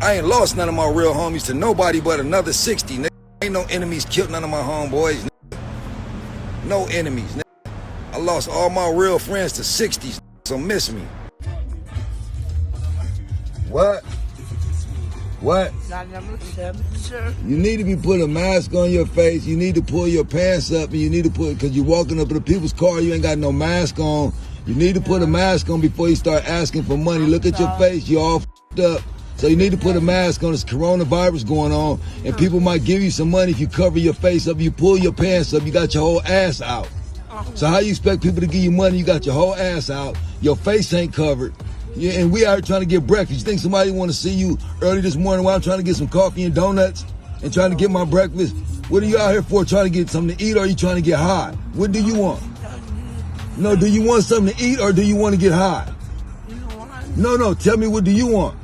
I ain't lost none of my real homies to nobody but another 60, nigga. Ain't no enemies killed none of my homeboys, nigga. No enemies, nigga. I lost all my real friends to 60s, so miss me. What? What? You need to be putting a mask on your face. You need to pull your pants up, and you need to put, because you're walking up to the people's car, you ain't got no mask on. You need to put a mask on before you start asking for money. Look at your face, you're all f***ed up. So you need to put a mask on. There's coronavirus going on, and people might give you some money if you cover your face up, you pull your pants up, you got your whole ass out. So how you expect people to give you money? You got your whole ass out, your face ain't covered. Yeah, and we out here trying to get breakfast. You think somebody want to see you early this morning while I'm trying to get some coffee and donuts and trying to get my breakfast? What are you out here for? Trying to get something to eat, or are you trying to get high? What do you want? No, do you want something to eat, or do you want to get high? No, tell me, what do you want?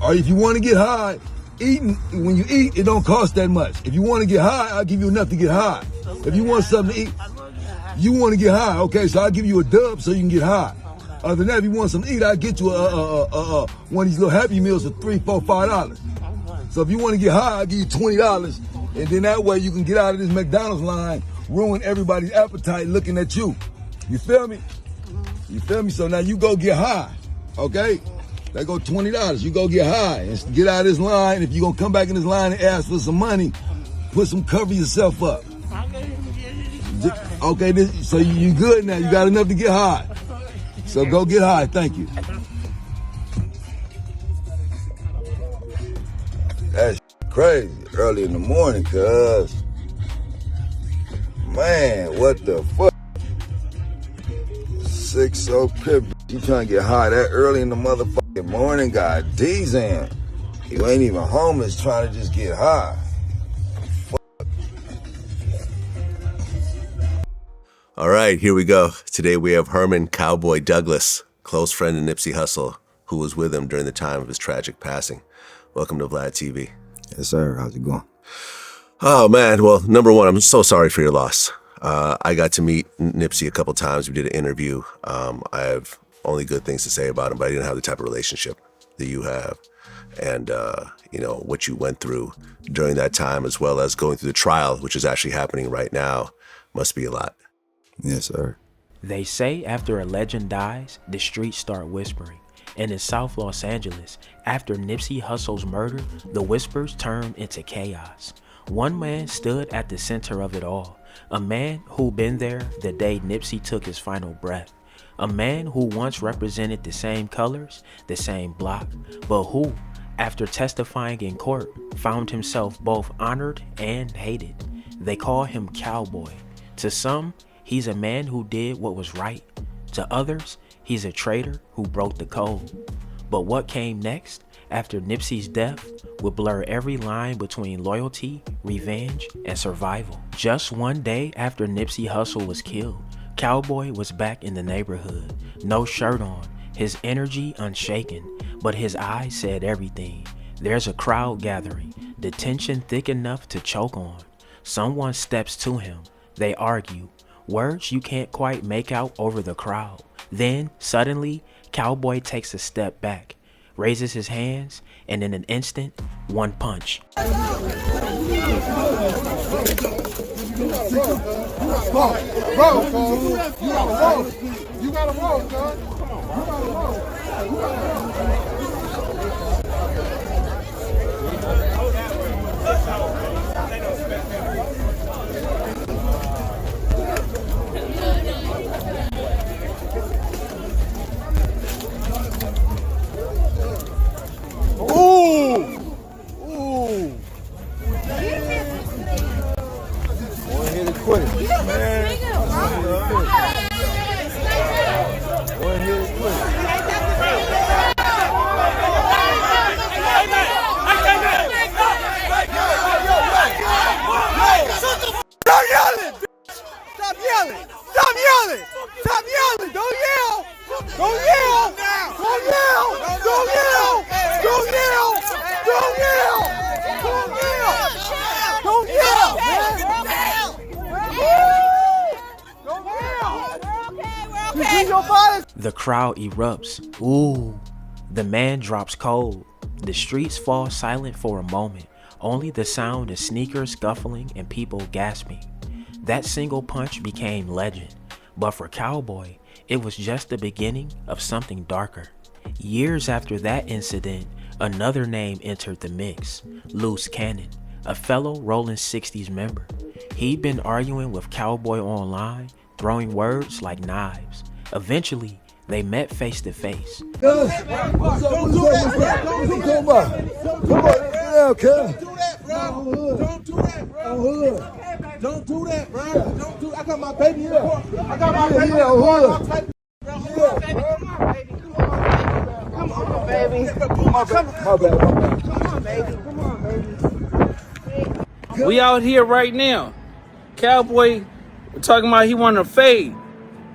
Or if you want to get high, eating, when you eat, it don't cost that much. If you want to get high, I'll give you enough to get high. If you want something to eat, you want to get high, okay, so I'll give you a dub so you can get high. Other than that, if you want something to eat, I'll get you one of these little Happy Meals for $3, $4, $5. So if you want to get high, I'll give you $20. And then that way you can get out of this McDonald's line, ruin everybody's appetite looking at you. You feel me? You feel me? So now you go get high, okay? That go $20. You go get high and get out of this line. If you're going to come back in this line and ask for some money, cover yourself up. Okay, so you good now. You got enough to get high. So go get high. Thank you. That's crazy. Early in the morning, cuz. Man, what the fuck? 6-0 pip. You trying to get high that early in the motherfucking morning? God damn. You ain't even homeless trying to just get high. All right, here we go. Today we have Herman Cowboy Douglas, close friend of Nipsey Hussle, who was with him during the time of his tragic passing. Welcome to Vlad TV. Yes, sir. How's it going? Oh, man. Well, number one, I'm so sorry for your loss. I got to meet Nipsey a couple times. We did an interview. I have only good things to say about him, but I didn't have the type of relationship that you have. And, what you went through during that time, as well as going through the trial, which is actually happening right now, must be a lot. Yes, sir. They say after a legend dies, the streets start whispering. And in South Los Angeles, after Nipsey Hussle's murder, the whispers turned into chaos. One man stood at the center of it all. A man who'd been there the day Nipsey took his final breath. A man who once represented the same colors, the same block, but who, after testifying in court, found himself both honored and hated. They call him Cowboy. To some, he's a man who did what was right. To others, he's a traitor who broke the code. But what came next, after Nipsey's death, would blur every line between loyalty, revenge, and survival. Just one day after Nipsey Hussle was killed, Cowboy was back in the neighborhood. No shirt on, his energy unshaken, but his eyes said everything. There's a crowd gathering, the tension thick enough to choke on. Someone steps to him. They argue. Words you can't quite make out over the crowd. Then, suddenly, Cowboy takes a step back, raises his hands, and in an instant, one punch. Bro, you gotta roll, son. You gotta roll. The crowd erupts. Ooh. The man drops cold. The streets fall silent for a moment, only the sound of sneakers scuffling and people gasping. That single punch became legend, but for Cowboy, it was just the beginning of something darker. Years after that incident, another name entered the mix, Loose Cannon, a fellow Rollin 60s member. He'd been arguing with Cowboy online, throwing words like knives. Eventually, they met face to face. Don't do that, bro. Don't do that, bro. Don't do that, bro. Don't do that, bro. Don't do. I got my baby here. I got my baby here. Come on, baby. We out here right now. Cowboy talking about he wanted to fade.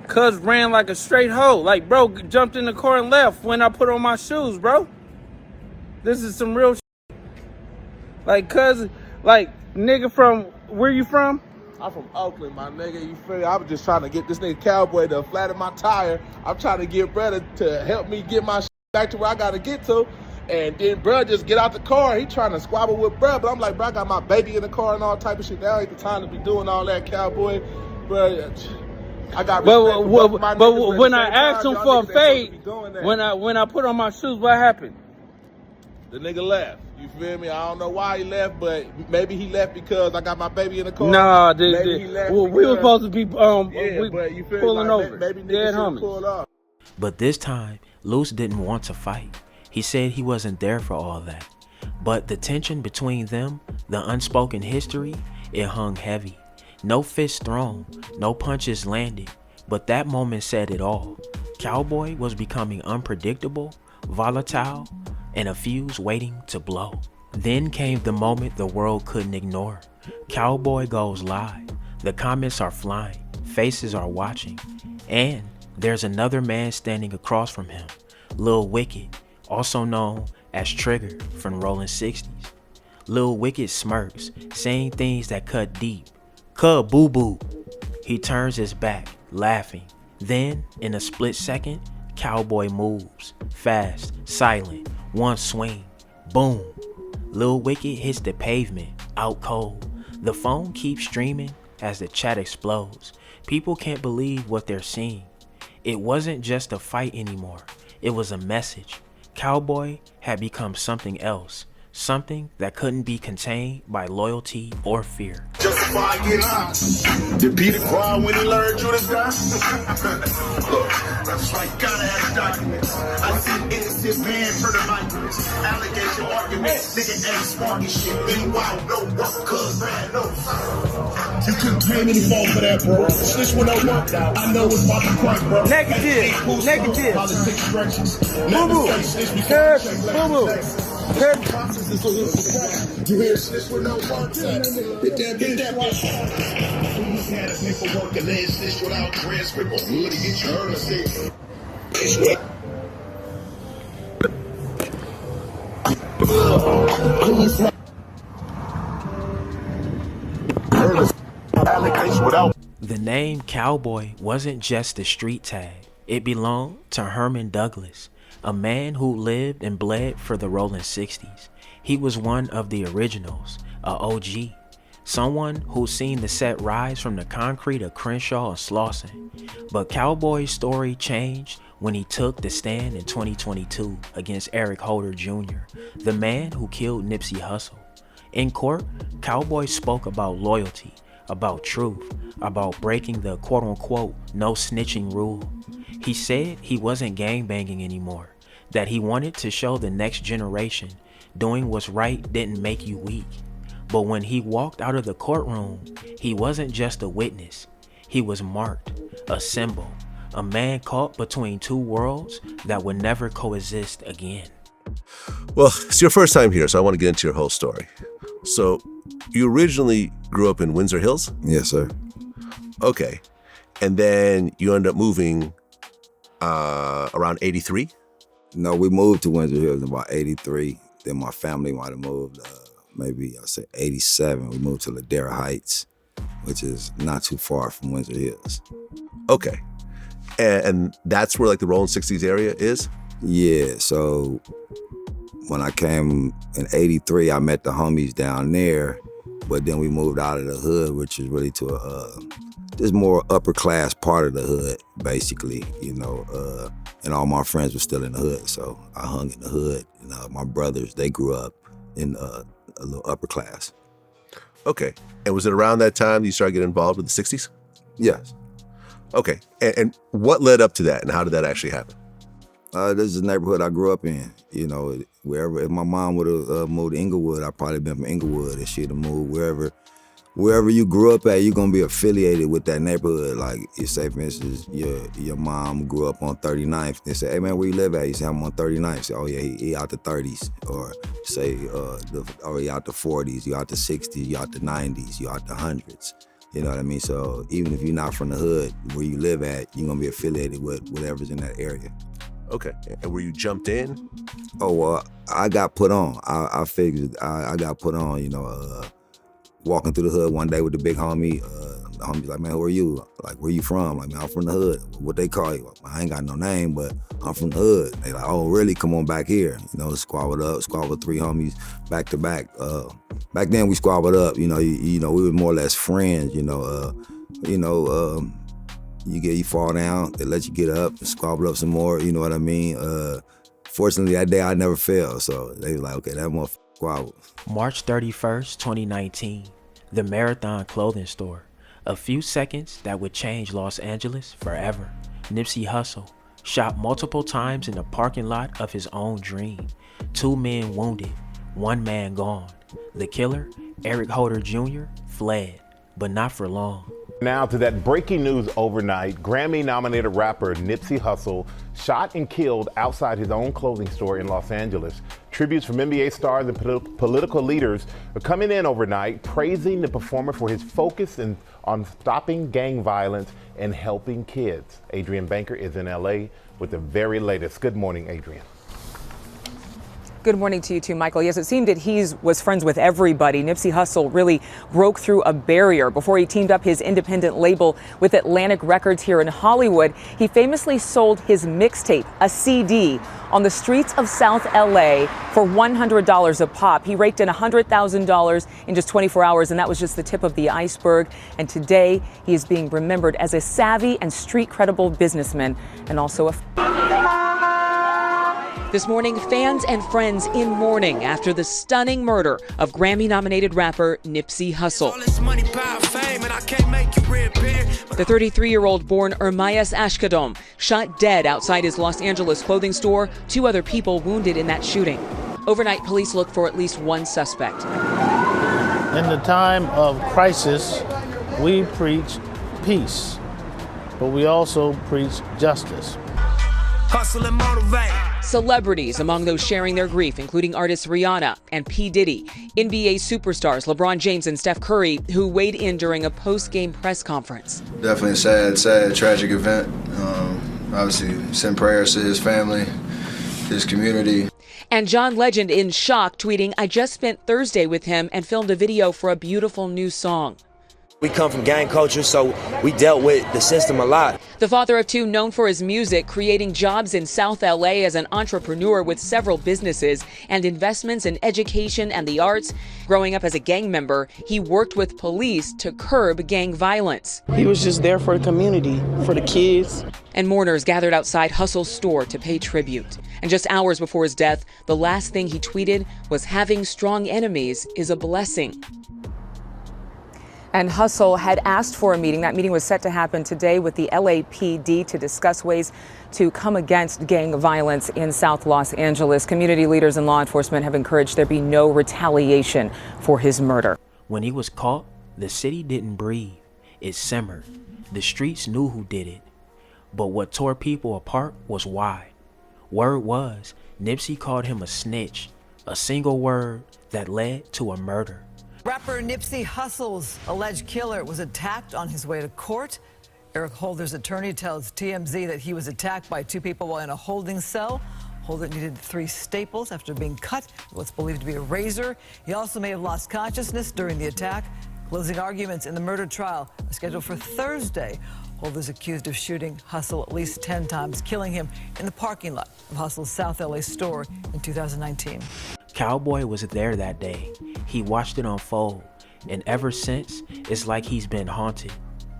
Cuz ran like a straight hoe. Like, bro, jumped in the car and left when I put on my shoes, bro. This is some real shit. Like, cuz, like, nigga from, where you from? I'm from Oakland, my nigga. You feel me? I was just trying to get this nigga Cowboy to flatten my tire. I'm trying to get brother to help me get my shit back to where I gotta get to. And then bro just get out the car. He trying to squabble with bro, but I'm like, bro, I got my baby in the car and all type of shit. Now ain't the time to be doing all that, Cowboy. Bro, I got respect but when I asked him for a fade, when I put on my shoes, what happened? The nigga left. You feel me? I don't know why he left, but maybe he left because I got my baby in the car. Nah, he left we were supposed to be but you feel pulling like, over. Maybe niggas should pull off. But this time, Luce didn't want to fight. He said he wasn't there for all that. But the tension between them, the unspoken history, it hung heavy. No fists thrown, no punches landed, but that moment said it all. Cowboy was becoming unpredictable, volatile, and a fuse waiting to blow. Then came the moment the world couldn't ignore. Cowboy goes live. The comments are flying, faces are watching, and there's another man standing across from him, Lil Wicked, also known as Trigger from Rollin 60s. Lil Wicked smirks, saying things that cut deep. Cub boo boo. He turns his back, laughing. Then, in a split second, Cowboy moves. Fast, silent, one swing. Boom. Lil Wicked hits the pavement, out cold. The phone keeps streaming as the chat explodes. People can't believe what they're seeing. It wasn't just a fight anymore. It was a message. Cowboy had become something else. Something that couldn't be contained by loyalty or fear. Testifying it. Did Peter cry when he learned you to die? Look, that's right, gotta have documents. I see innocent man for the migrants. Allegation arguments, nigga ain't smart as shit. Meanwhile, no work, cuz man, no. You couldn't pay any fault for that, bro. Snitch went over. I know it's about to crack, bro. Negative. Politics stretches. Boo boo. You hear snitch with no work? Hit that bitch. You had a paperwork and then snitch without transcript or would to get you heard of it. The name Cowboy wasn't just a street tag. It belonged to Herman Douglas, a man who lived and bled for the Rollin 60s. He was one of the originals, a OG, someone who's seen the set rise from the concrete of Crenshaw and Slauson. But Cowboy's story changed when he took the stand in 2022 against Eric Holder Jr., the man who killed Nipsey Hussle. In court, Cowboy spoke about loyalty, about truth, about breaking the quote-unquote no snitching rule. He said he wasn't gangbanging anymore, that he wanted to show the next generation doing what's right didn't make you weak. But when he walked out of the courtroom, he wasn't just a witness. He was marked, a symbol, a man caught between two worlds that would never coexist again. Well, it's your first time here, so I want to get into your whole story. So, you originally grew up in Windsor Hills? Yes, sir. Okay. And then you ended up moving around 83? No, we moved to Windsor Hills in about 83. Then my family might have moved, maybe I say 87. We moved to Ladera Heights, which is not too far from Windsor Hills. Okay. And that's where like the Rollin 60s area is? Yeah, so when I came in '83, I met the homies down there, but then we moved out of the hood, which is really to this more upper class part of the hood, basically, you know, and all my friends were still in the hood, so I hung in the hood. You know, my brothers, they grew up in a little upper class. Okay, and was it around that time you started getting involved with the 60s? Yes. Okay, and what led up to that, and how did that actually happen? This is the neighborhood I grew up in. You know, wherever, if my mom would have moved to Inglewood, I'd probably been from Inglewood, and she'd have moved wherever you grew up at, you're gonna be affiliated with that neighborhood. Like, you say, for instance, your mom grew up on 39th. They say, hey man, where you live at? You say, I'm on 39th. Say, oh yeah, he out the 30s. Or say, he out the 40s, you out the 60s, you out the 90s, you out the 100s. You know what I mean? So even if you're not from the hood, where you live at, you're gonna be affiliated with whatever's in that area. Okay, and were you jumped in? Oh, well, I got put on. I figured I got put on, you know, walking through the hood one day with the big homie. The homie's like, man, who are you? Like, where you from? Like, man, I'm from the hood. What they call you? I ain't got no name, but I'm from the hood. They like, oh, really? Come on back here. You know, squabbled 3 homies back to back. Back then we squabbled up. You know, we were more or less friends. You fall down, they let you get up, squabble up some more. You know what I mean? Fortunately, that day I never fell, so they were like, okay, that motherfucker squabbled. March 31st, 2019, the Marathon clothing store. A few seconds that would change Los Angeles forever. Nipsey Hussle shot multiple times in the parking lot of his own dream. 2 men wounded, 1 man gone. The killer, Eric Holder Jr., fled, but not for long. Now to that breaking news overnight. Grammy-nominated rapper Nipsey Hussle shot and killed outside his own clothing store in Los Angeles. Tributes from NBA stars and political leaders are coming in overnight, praising the performer for his focus on stopping gang violence and helping kids. Adrian Banker is in LA with the very latest. Good morning, Adrian. Good morning to you too, Michael. Yes, it seemed that he was friends with everybody. Nipsey Hussle really broke through a barrier before he teamed up his independent label with Atlantic Records here in Hollywood. He famously sold his mixtape, a CD, on the streets of South LA for $100 a pop. He raked in $100,000 in just 24 hours, and that was just the tip of the iceberg. And today, he is being remembered as a savvy and street credible businessman, and also a... This morning, fans and friends in mourning after the stunning murder of Grammy-nominated rapper Nipsey Hussle. The 33-year-old born Ermias Ashkadom shot dead outside his Los Angeles clothing store. 2 other people wounded in that shooting. Overnight, police look for at least 1 suspect. In the time of crisis, we preach peace, but we also preach justice. Hustle and motivate. Celebrities among those sharing their grief, including artists Rihanna and P. Diddy, NBA superstars LeBron James and Steph Curry, who weighed in during a post-game press conference. Definitely a sad, tragic event. Obviously, send prayers to his family, his community. And John Legend in shock, tweeting, I just spent Thursday with him and filmed a video for a beautiful new song. We come from gang culture, so we dealt with the system a lot. The father of 2, known for his music, creating jobs in South LA as an entrepreneur with several businesses and investments in education and the arts. Growing up as a gang member, he worked with police to curb gang violence. He was just there for the community, for the kids. And mourners gathered outside Hussle's store to pay tribute. And just hours before his death, the last thing he tweeted was, having strong enemies is a blessing. And Hussle had asked for a meeting. That meeting was set to happen today with the LAPD to discuss ways to come against gang violence in South Los Angeles. Community leaders and law enforcement have encouraged there be no retaliation for his murder. When he was caught, the city didn't breathe. It simmered. The streets knew who did it. But what tore people apart was why. Word was, Nipsey called him a snitch, a single word that led to a murder. Rapper Nipsey Hussle's alleged killer was attacked on his way to court. Eric Holder's attorney tells TMZ that he was attacked by 2 people while in a holding cell. Holder needed 3 staples after being cut with what's believed to be a razor. He also may have lost consciousness during the attack. Closing arguments in the murder trial are scheduled for Thursday. Holder's accused of shooting Hussle at least 10 times, killing him in the parking lot of Hussle's South LA store in 2019. Cowboy was there that day. He watched it unfold, and ever since, it's like he's been haunted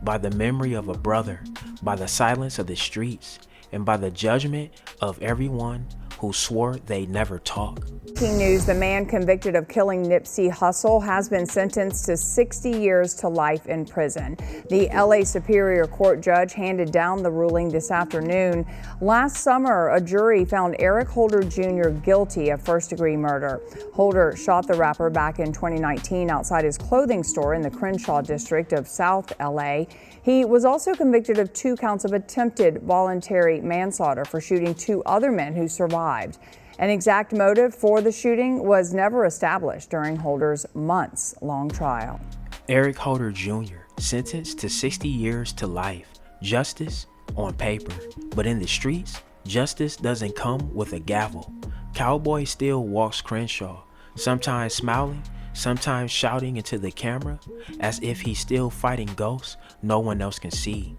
by the memory of a brother, by the silence of the streets, and by the judgment of everyone who swore they'd never talk. Breaking news, the man convicted of killing Nipsey Hussle has been sentenced to 60 years to life in prison. The LA Superior Court judge handed down the ruling this afternoon. Last summer, a jury found Eric Holder Jr. guilty of first-degree murder. Holder shot the rapper back in 2019 outside his clothing store in the Crenshaw district of South LA. He was also convicted of 2 counts of attempted voluntary manslaughter for shooting 2 other men who survived. An exact motive for the shooting was never established during Holder's months-long trial. Eric Holder Jr. sentenced to 60 years to life. Justice on paper, but in the streets, justice doesn't come with a gavel. Cowboy still walks Crenshaw, sometimes smiling, sometimes shouting into the camera as if he's still fighting ghosts no one else can see.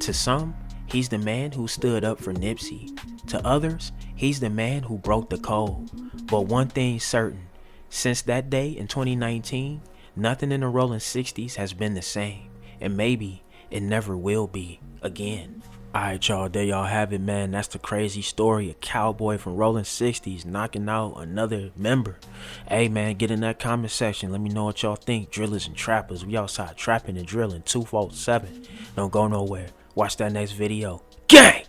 To some, he's the man who stood up for Nipsey. To others, he's the man who broke the code. But one thing's certain, since that day in 2019, nothing in the Rollin 60s has been the same, and maybe it never will be again. Alright y'all, there y'all have it, man. That's the crazy story of Cowboy from Rollin 60s knocking out another member. Hey man, get in that comment section. Let me know what y'all think. Drillers and trappers, we outside trapping and drilling 247. Don't go nowhere. Watch that next video. Gang!